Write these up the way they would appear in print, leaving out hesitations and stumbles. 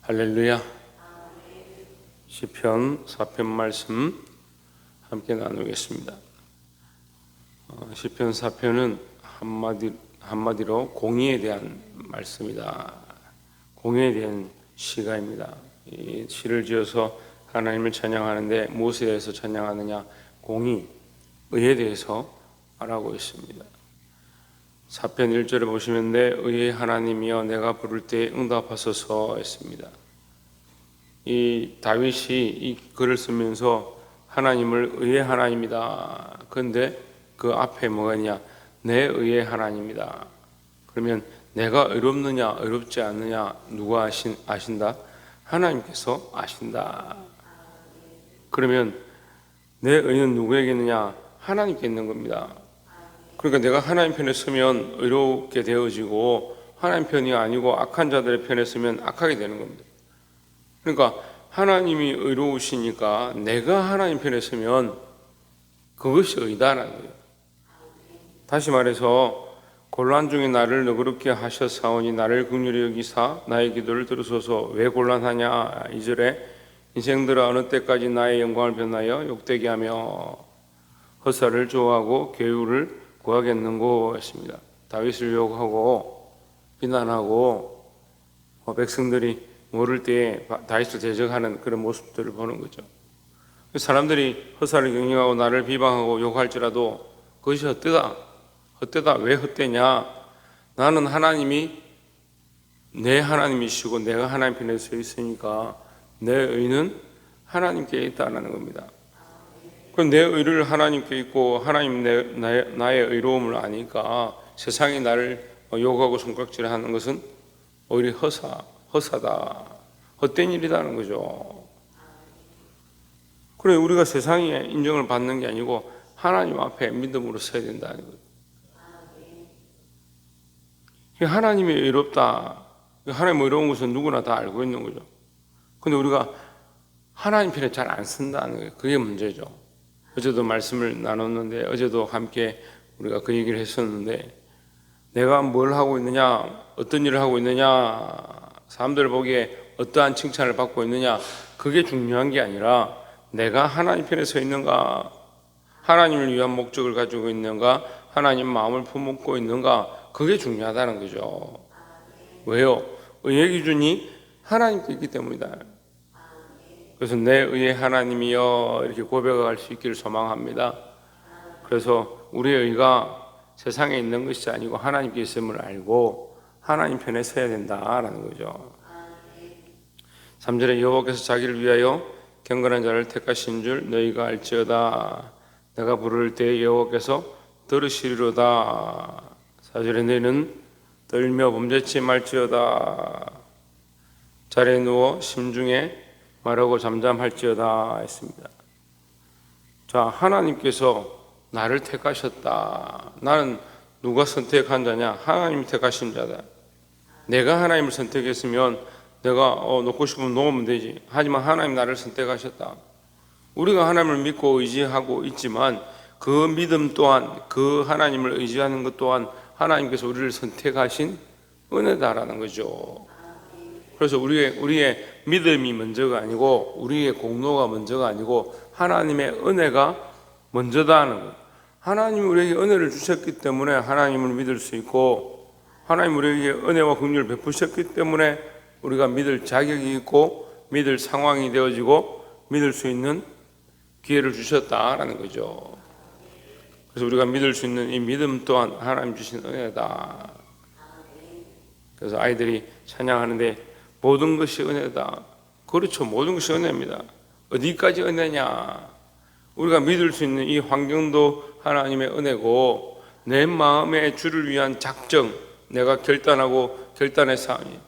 할렐루야. 시편 4편 말씀 함께 나누겠습니다. 시편 4편은 한마디로 공의에 대한 말씀이다. 공의에 대한 시가입니다. 이 시를 지어서 하나님을 찬양하는데 무엇에 대해서 찬양하느냐? 공의, 의에 대해서 말하고 있습니다. 4편 1절에 보시면 내 의의 하나님이여 내가 부를 때 응답하소서 했습니다. 이 다윗이 이 글을 쓰면서 하나님을 의의 하나님이다. 그런데 그 앞에 뭐가 있냐? 내 의의 하나님이다. 그러면 내가 의롭느냐 의롭지 않느냐 누가 아신다? 하나님께서 아신다. 그러면 내 의는 누구에게 있느냐? 하나님께 있는 겁니다. 그러니까 내가 하나님 편에 서면 의롭게 되어지고 하나님 편이 아니고 악한 자들의 편에 서면 악하게 되는 겁니다. 그러니까 하나님이 의로우시니까 내가 하나님 편에 서면 그것이 의다라는 거예요. 다시 말해서 곤란 중에 나를 너그럽게 하셨사오니 나를 긍휼히 여기사 나의 기도를 들으소서. 왜 곤란하냐? 2절에 인생들아 어느 때까지 나의 영광을 변하여 욕되게 하며 헛살을 좋아하고 괴유를 구하겠는고 했습니다. 다윗을 욕하고 비난하고 백성들이 모를 때에 다윗을 대적하는 그런 모습들을 보는 거죠. 사람들이 헛살을 경영하고 나를 비방하고 욕할지라도 그것이 헛되다. 헛되다. 왜 헛되냐? 나는 하나님이 내 하나님이시고 내가 하나님 편에 서 있으니까 내 의는 하나님께 있다는 겁니다. 그럼 내 의를 하나님께 있고 하나님 나의 의로움을 아니까 세상이 나를 욕하고 손가락질하는 것은 오히려 허사다. 헛된 일이라는 거죠. 그래 우리가 세상에 인정을 받는 게 아니고 하나님 앞에 믿음으로 서야 된다는 거예요. 하나님이 의롭다. 하나님 의로운 것은 누구나 다 알고 있는 거죠. 근데 우리가 하나님 편에 잘 안 쓴다는 거예요. 그게 문제죠. 어제도 말씀을 나눴는데 어제도 함께 우리가 그 얘기를 했었는데 내가 뭘 하고 있느냐, 어떤 일을 하고 있느냐, 사람들 보기에 어떠한 칭찬을 받고 있느냐, 그게 중요한 게 아니라 내가 하나님 편에 서 있는가, 하나님을 위한 목적을 가지고 있는가, 하나님 마음을 품고 있는가, 그게 중요하다는 거죠. 왜요? 의의 기준이 하나님께 있기 때문이다. 그래서 내 의의 하나님이여 이렇게 고백할 수 있기를 소망합니다. 그래서 우리의 의가 세상에 있는 것이 아니고 하나님께 있음을 알고 하나님 편에 서야 된다라는 거죠. 3절에 여호와께서 자기를 위하여 경건한 자를 택하신 줄 너희가 알지어다. 내가 부를 때 여호와께서 들으시리로다. 4절에 너희는 떨며 범죄치 말지어다. 자리에 누워 심중에 말하고 잠잠할지어다 했습니다. 자, 하나님께서 나를 택하셨다. 나는 누가 선택한 자냐? 하나님이 택하신 자다. 내가 하나님을 선택했으면 내가 놓고 싶으면 놓으면 되지. 하지만 하나님 나를 선택하셨다. 우리가 하나님을 믿고 의지하고 있지만 그 믿음 또한 그 하나님을 의지하는 것 또한 하나님께서 우리를 선택하신 은혜다라는 거죠. 그래서 우리의 믿음이 먼저가 아니고 우리의 공로가 먼저가 아니고 하나님의 은혜가 먼저다 하는 거예요. 하나님이 우리에게 은혜를 주셨기 때문에 하나님을 믿을 수 있고 하나님 우리에게 은혜와 긍휼을 베푸셨기 때문에 우리가 믿을 자격이 있고 믿을 상황이 되어지고 믿을 수 있는 기회를 주셨다라는 거죠. 그래서 우리가 믿을 수 있는 이 믿음 또한 하나님 주신 은혜다. 그래서 아이들이 찬양하는데 모든 것이 은혜다. 그렇죠. 모든 것이 은혜입니다. 어디까지 은혜냐? 우리가 믿을 수 있는 이 환경도 하나님의 은혜고 내 마음의 주를 위한 작정, 내가 결단했사오니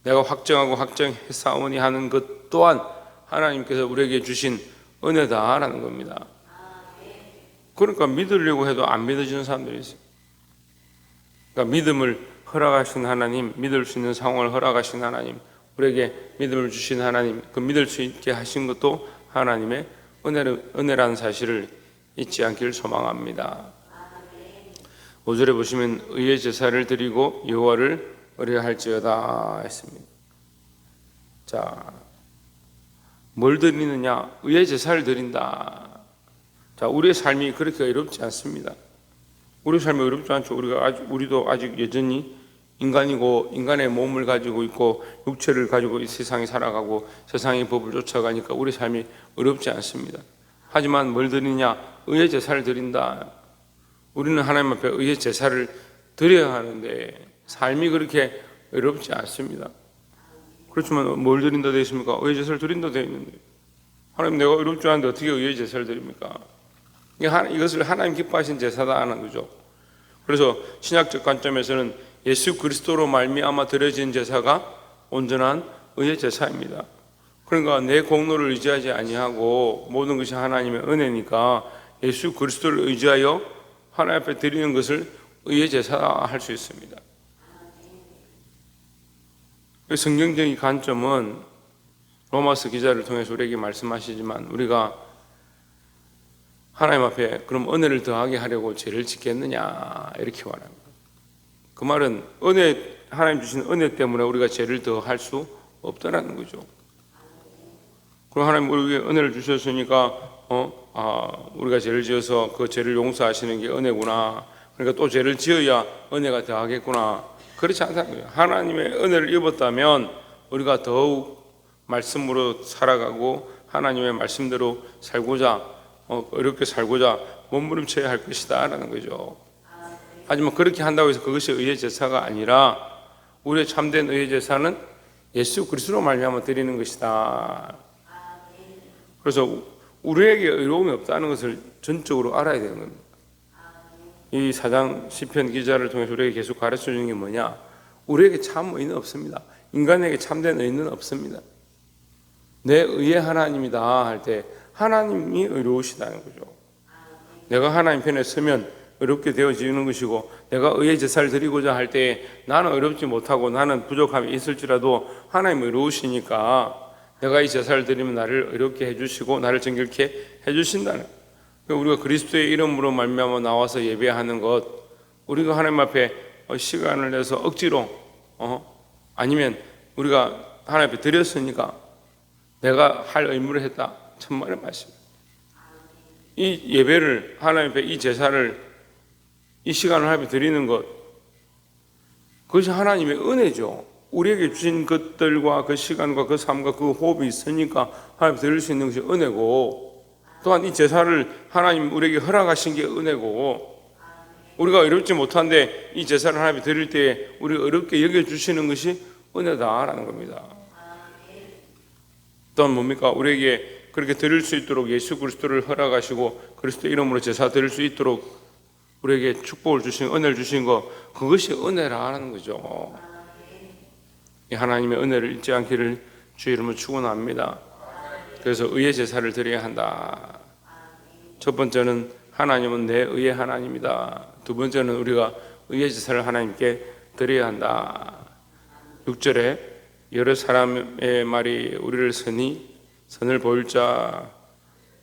내가 확정하고 확정했사오니 하는 것 또한 하나님께서 우리에게 주신 은혜다라는 겁니다. 그러니까 믿으려고 해도 안 믿어지는 사람들이 있어요. 그러니까 믿음을 허락하신 하나님, 믿을 수 있는 상황을 허락하신 하나님, 우리에게 믿음을 주신 하나님, 그 믿을 수 있게 하신 것도 하나님의 은혜라는 사실을 잊지 않기를 소망합니다. 5절에 보시면 의의 제사를 드리고 여호와를 의뢰할지어다 했습니다. 자, 뭘 드리느냐? 의의 제사를 드린다. 자, 우리의 삶이 그렇게 어렵지 않습니다. 우리 삶이 어렵지 않죠. 우리도 아직 여전히 인간이고 인간의 몸을 가지고 있고 육체를 가지고 이 세상에 살아가고 세상의 법을 쫓아가니까 우리 삶이 어렵지 않습니다. 하지만 뭘 드리냐? 의의 제사를 드린다. 우리는 하나님 앞에 의의 제사를 드려야 하는데 삶이 그렇게 어렵지 않습니다. 그렇지만 뭘 드린다 되어 있습니까? 의의 제사를 드린다 되어 있는데 하나님, 내가 어렵지 않은데 어떻게 의의 제사를 드립니까? 이것을 하나님 기뻐하신 제사다 하는 거죠. 그래서 신약적 관점에서는 예수 그리스도로 말미암아 드려진 제사가 온전한 의의 제사입니다. 그러니까 내 공로를 의지하지 아니하고 모든 것이 하나님의 은혜니까 예수 그리스도를 의지하여 하나님 앞에 드리는 것을 의의 제사라 할 수 있습니다. 성경적인 관점은 로마서 기자를 통해서 우리에게 말씀하시지만 우리가 하나님 앞에 그럼 은혜를 더하게 하려고 죄를 짓겠느냐 이렇게 말합니다. 그 말은 하나님 주신 은혜 때문에 우리가 죄를 더할 수 없다라는 거죠. 그럼 하나님 우리에게 은혜를 주셨으니까 우리가 죄를 지어서 그 죄를 용서하시는 게 은혜구나. 그러니까 또 죄를 지어야 은혜가 더하겠구나. 그렇지 않다는 거예요. 하나님의 은혜를 입었다면 우리가 더욱 말씀으로 살아가고 하나님의 말씀대로 살고자 어렵게 살고자 몸부림쳐야 할 것이다 라는 거죠. 하지만 그렇게 한다고 해서 그것이 의의 제사가 아니라 우리의 참된 의의 제사는 예수 그리스도로 말미암아 드리는 것이다. 그래서 우리에게 의로움이 없다는 것을 전적으로 알아야 되는 겁니다. 이 4장 시편 기자를 통해서 우리에게 계속 가르쳐 주는 게 뭐냐? 우리에게 참 의는 없습니다. 인간에게 참된 의는 없습니다. 내 의의 하나님이다 할 때 하나님이 의로우시다는 거죠. 내가 하나님 편에 서면 어렵게 되어지는 것이고 내가 의의 제사를 드리고자 할 때 나는 어렵지 못하고 나는 부족함이 있을지라도 하나님 의로우시니까 내가 이 제사를 드리면 나를 의롭게 해주시고 나를 정결케 해주신다는 거예요. 우리가 그리스도의 이름으로 말미암아 나와서 예배하는 것, 우리가 하나님 앞에 시간을 내서 억지로 아니면 우리가 하나님 앞에 드렸으니까 내가 할 의무를 했다. 천만의 말씀. 이 예배를 하나님 앞에 이 제사를 이 시간을 하나님 앞에 드리는 것, 그것이 하나님의 은혜죠. 우리에게 주신 것들과 그 시간과 그 삶과 그 호흡이 있으니까 하나님 드릴 수 있는 것이 은혜고, 또한 이 제사를 하나님 우리에게 허락하신 게 은혜고, 우리가 어렵지 못한데 이 제사를 하나님 드릴 때 우리가 어렵게 여겨주시는 것이 은혜다라는 겁니다. 또한 뭡니까? 우리에게 그렇게 드릴 수 있도록 예수 그리스도를 허락하시고 그리스도 이름으로 제사 드릴 수 있도록 우리에게 축복을 주신, 은혜를 주신 것, 그것이 은혜라는 거죠. 하나님의 은혜를 잊지 않기를 주의 이름으로 축원합니다. 그래서 의의 제사를 드려야 한다. 첫 번째는 하나님은 내 의의 하나님이다. 두 번째는 우리가 의의 제사를 하나님께 드려야 한다. 6절에 여러 사람의 말이 우리를 선을 보일 자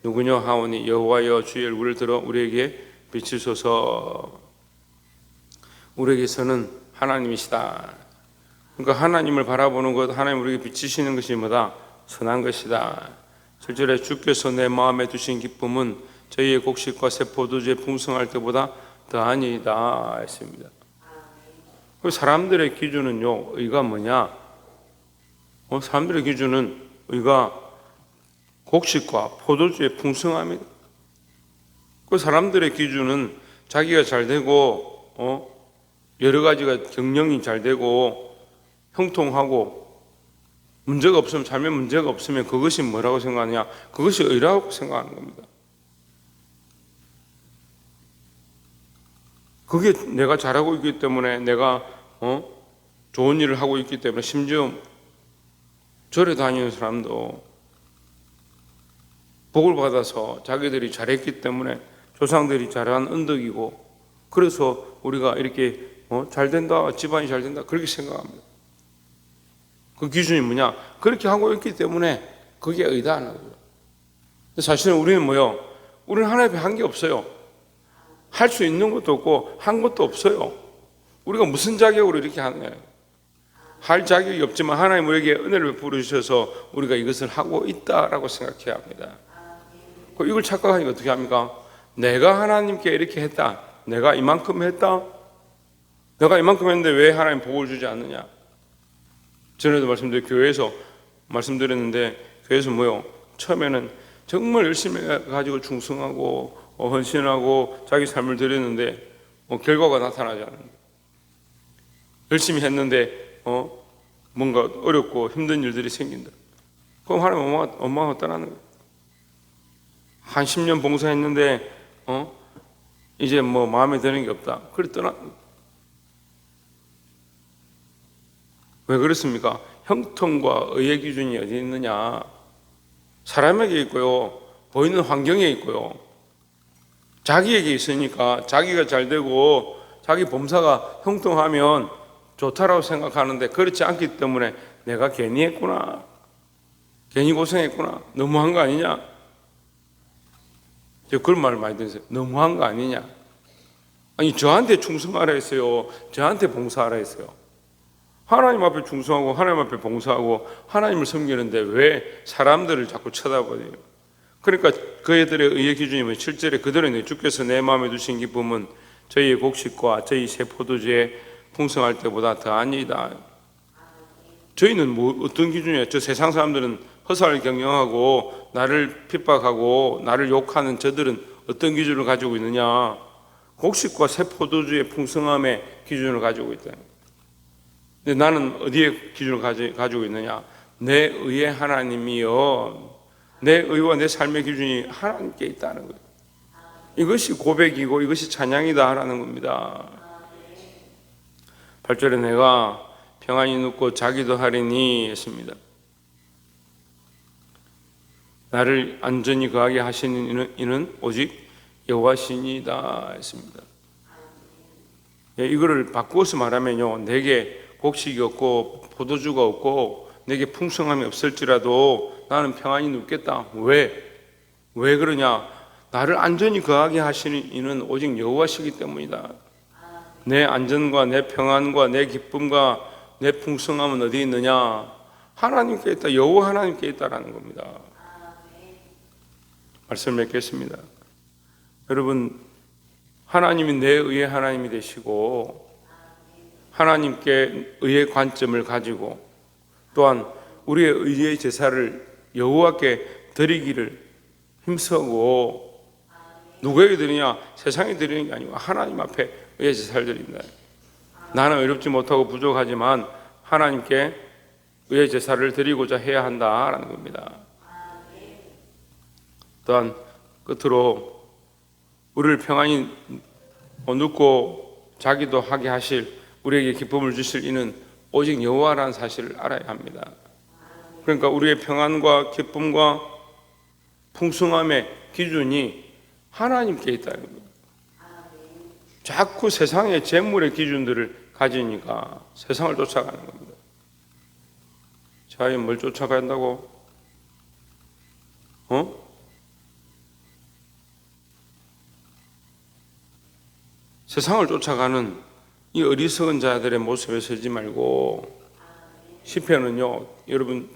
누구냐 하오니 여호와여 주의 얼굴을 들어 우리에게 비추소서. 우리에게서는 하나님이시다. 그러니까 하나님을 바라보는 것, 하나님 우리에게 비치시는 것이 뭐다? 선한 것이다. 7절에 주께서 내 마음에 두신 기쁨은 저희의 곡식과 새 포도주에 풍성할 때보다 더하니이다 했습니다. 사람들의 기준은요, 의가 뭐냐? 사람들의 기준은 의가 곡식과 포도주의 풍성함이다. 그 사람들의 기준은 자기가 잘 되고 여러 가지가 경영이 잘 되고 형통하고 문제가 없으면, 삶에 문제가 없으면 그것이 뭐라고 생각하냐? 그것이 의라고 생각하는 겁니다. 그게 내가 잘하고 있기 때문에, 내가 좋은 일을 하고 있기 때문에, 심지어 절에 다니는 사람도 복을 받아서 자기들이 잘했기 때문에 조상들이 잘한 은덕이고, 그래서 우리가 이렇게 잘 된다, 집안이 잘 된다, 그렇게 생각합니다. 그 기준이 뭐냐? 그렇게 하고 있기 때문에 그게 의다 하는 거예요. 사실은 우리는 뭐요? 우리는 하나님 앞에 한 게 없어요. 할 수 있는 것도 없고 한 것도 없어요. 우리가 무슨 자격으로 이렇게 하느냐? 할 자격이 없지만 하나님 우리에게 은혜를 베풀어 주셔서 우리가 이것을 하고 있다라고 생각해야 합니다. 이걸 착각하니까 어떻게 합니까? 내가 하나님께 이렇게 했다, 내가 이만큼 했다, 내가 이만큼 했는데 왜 하나님 복을 주지 않느냐. 전에도 교회에서 말씀드렸는데, 교회에서 처음에는 정말 열심히 해가지고 충성하고 헌신하고 자기 삶을 드렸는데 결과가 나타나지 않는 거예요. 열심히 했는데 뭔가 어렵고 힘든 일들이 생긴다. 그럼 하나님 엄마가 떠나는 거예요. 한 10년 봉사했는데 이제 마음에 드는 게 없다. 그래 떠나. 왜 그렇습니까? 형통과 의의 기준이 어디 있느냐? 사람에게 있고요, 보이는 환경에 있고요, 자기에게 있으니까 자기가 잘 되고 자기 범사가 형통하면 좋다라고 생각하는데, 그렇지 않기 때문에 내가 괜히 했구나, 괜히 고생했구나, 너무한 거 아니냐. 제가 그런 말을 많이 들었어요. 너무한 거 아니냐. 아니, 저한테 충성하라 했어요. 저한테 봉사하라 했어요. 하나님 앞에 충성하고 하나님 앞에 봉사하고 하나님을 섬기는데 왜 사람들을 자꾸 쳐다보세요? 그러니까 그들의 의의 기준이 7절에 그들은 주께서 내 마음에 두신 기쁨은 저희의 곡식과 저희 새 포도주에 풍성할 때보다 더하니이다. 저희는 어떤 기준이에요? 저 세상 사람들은 허사를 경영하고 나를 핍박하고 나를 욕하는 저들은 어떤 기준을 가지고 있느냐? 곡식과 새 포도주의 풍성함의 기준을 가지고 있다. 근데 나는 어디에 기준을 가지고 있느냐? 내 의의 하나님이여, 내 의와 내 삶의 기준이 하나님께 있다는 거예요. 이것이 고백이고 이것이 찬양이다 하라는 겁니다. 8절에 내가 평안히 눕고 자기도 하리니 했습니다. 나를 안전히 거하게 하시는 이는 오직 여호와시니이다 했습니다. 이거를 바꾸어서 말하면요, 내게 곡식이 없고 포도주가 없고 내게 풍성함이 없을지라도 나는 평안히 눕겠다. 왜 그러냐? 나를 안전히 거하게 하시는 이는 오직 여호와시기 때문이다. 내 안전과 내 평안과 내 기쁨과 내 풍성함은 어디 있느냐? 하나님께 있다. 여호와 하나님께 있다라는 겁니다. 말씀 맺겠습니다. 여러분, 하나님이 내 의의 하나님이 되시고 하나님께 의의 관점을 가지고 또한 우리의 의의 제사를 여호와께 드리기를 힘쓰고, 누구에게 드리냐? 세상에 드리는 게 아니고 하나님 앞에 의의 제사를 드린다. 나는 의롭지 못하고 부족하지만 하나님께 의의 제사를 드리고자 해야 한다라는 겁니다. 또한 끝으로 우리를 평안히 눕고 자기도 하게 하실, 우리에게 기쁨을 주실 이는 오직 여호와라는 사실을 알아야 합니다. 그러니까 우리의 평안과 기쁨과 풍성함의 기준이 하나님께 있다는 겁니다. 자꾸 세상의 재물의 기준들을 가지니까 세상을 쫓아가는 겁니다. 자기 뭘 쫓아가야 한다고? 세상을 쫓아가는 이 어리석은 자들의 모습에 서지 말고, 시편은요, 여러분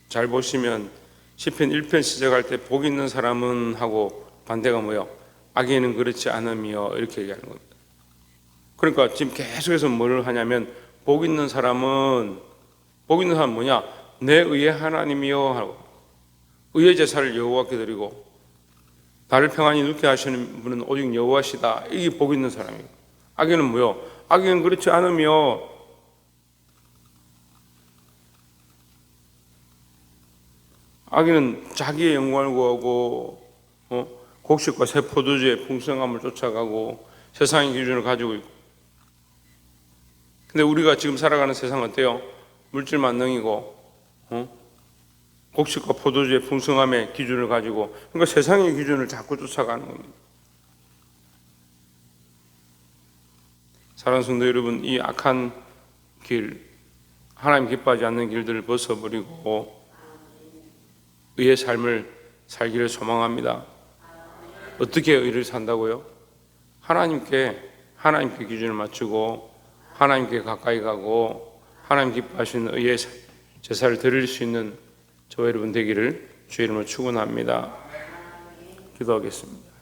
잘 보시면 시편 1편 시작할 때 복 있는 사람은 하고 반대가 악인은 그렇지 않으며 이렇게 얘기하는 겁니다. 그러니까 지금 계속해서 뭘 하냐면 복 있는 사람은 뭐냐? 내 의의 하나님이여 하고 의의 제사를 여호와께 드리고 나를 평안히 눕게 하시는 분은 오직 여호와시다. 이게 복 있는 사람이에요. 악인은 악인은 그렇지 않으며 악인은 자기의 영광을 구하고 곡식과 새 포도주의 풍성함을 쫓아가고 세상의 기준을 가지고 있고, 근데 우리가 지금 살아가는 세상은 어때요? 물질 만능이고 곡식과 포도주의 풍성함의 기준을 가지고, 그러니까 세상의 기준을 자꾸 쫓아가는 겁니다. 사랑하는 성도 여러분, 이 악한 길, 하나님 기뻐하지 않는 길들을 벗어버리고 의의 삶을 살기를 소망합니다. 어떻게 의를 산다고요? 하나님께 기준을 맞추고 하나님께 가까이 가고 하나님 기뻐하시는 의의 제사를 드릴 수 있는 저와 여러분 되기를 주의 이름으로 축원합니다. 기도하겠습니다.